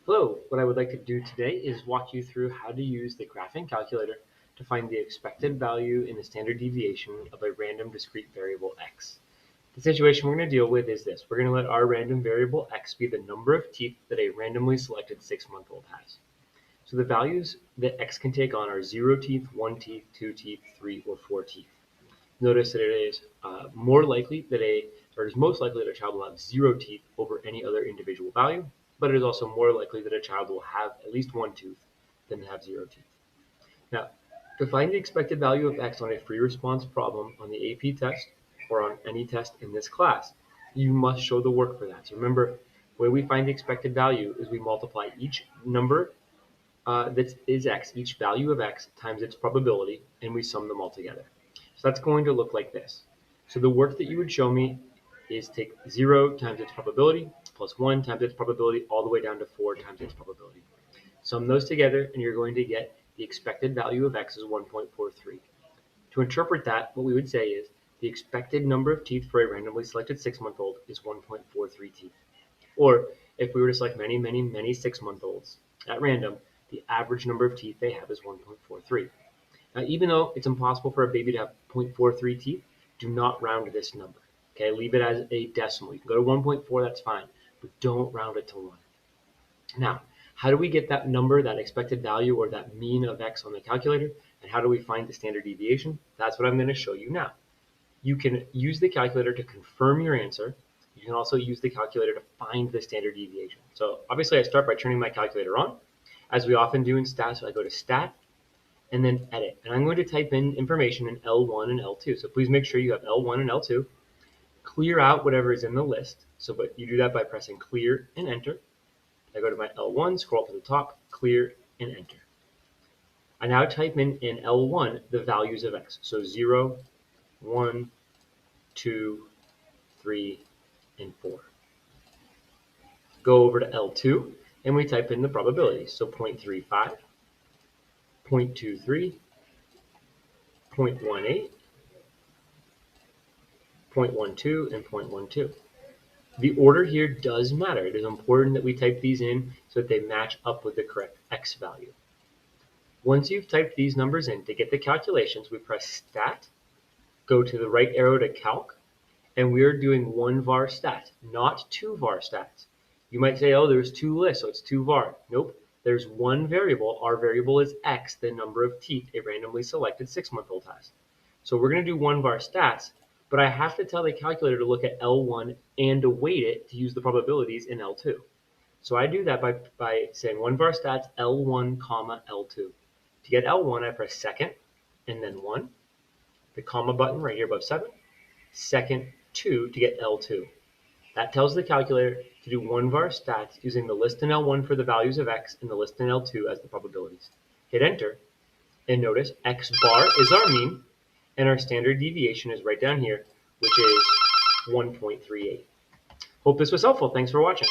Hello, what I would like to do today is walk you through how to use the graphing calculator to find the expected value in the standard deviation of a random discrete variable x. The situation we're going to deal with is this. We're going to let our random variable x be the number of teeth that a randomly selected 6-month-old has. So the values that x can take on are 0 teeth, 1 teeth, 2 teeth, 3, or 4 teeth. Notice that it is most likely that a child will have 0 teeth over any other individual value, but it is also more likely that a child will have at least 1 tooth than to have 0 teeth. Now, to find the expected value of x on a free response problem on the AP test or on any test in this class, you must show the work for that. So remember, the way we find the expected value is we multiply each number that is x, each value of x times its probability, and we sum them all together. So that's going to look like this. So the work that you would show me is take 0 times its probability plus 1 times its probability all the way down to 4 times its probability. Sum those together and you're going to get the expected value of x is 1.43. To interpret that, what we would say is the expected number of teeth for a randomly selected 6-month-old is 1.43 teeth. Or if we were to select many, many, many 6-month-olds at random, the average number of teeth they have is 1.43. Now, even though it's impossible for a baby to have 0.43 teeth, do not round this number. Okay, leave it as a decimal. You can go to 1.4, that's fine, but don't round it to 1. Now, how do we get that number, that expected value, or that mean of x on the calculator? And how do we find the standard deviation? That's what I'm going to show you now. You can use the calculator to confirm your answer. You can also use the calculator to find the standard deviation. So obviously I start by turning my calculator on. As we often do in stats, I go to stat and then edit. And I'm going to type in information in L1 and L2. So please make sure you have L1 and L2. Clear out whatever is in the list. But you do that by pressing clear and enter. I go to my L1, scroll up to the top, clear and enter. I now type in L1 the values of x. So 0, 1, 2, 3, and 4. Go over to L2 and we type in the probabilities. So 0.35, 0.23, 0.18, 0.12, and 0.12. The order here does matter. It is important that we type these in so that they match up with the correct x value. Once you've typed these numbers in, to get the calculations, we press stat, go to the right arrow to calc, and we are doing 1 var stat, not 2 var stats. You might say, oh, there's 2 lists, so it's 2 var. Nope, there's one variable. Our variable is x, the number of teeth a randomly selected 6-month-old has. So we're going to do 1 var stats, but I have to tell the calculator to look at L1 and to weight it to use the probabilities in L2. So I do that by saying 1 var stats L1, comma L2. To get L1, I press second and then 1, the comma button right here above 7, second 2 to get L2. That tells the calculator to do 1 var stats using the list in L1 for the values of x and the list in L2 as the probabilities. Hit enter, and notice x bar is our mean, and our standard deviation is right down here, which is 1.38. Hope this was helpful. Thanks for watching.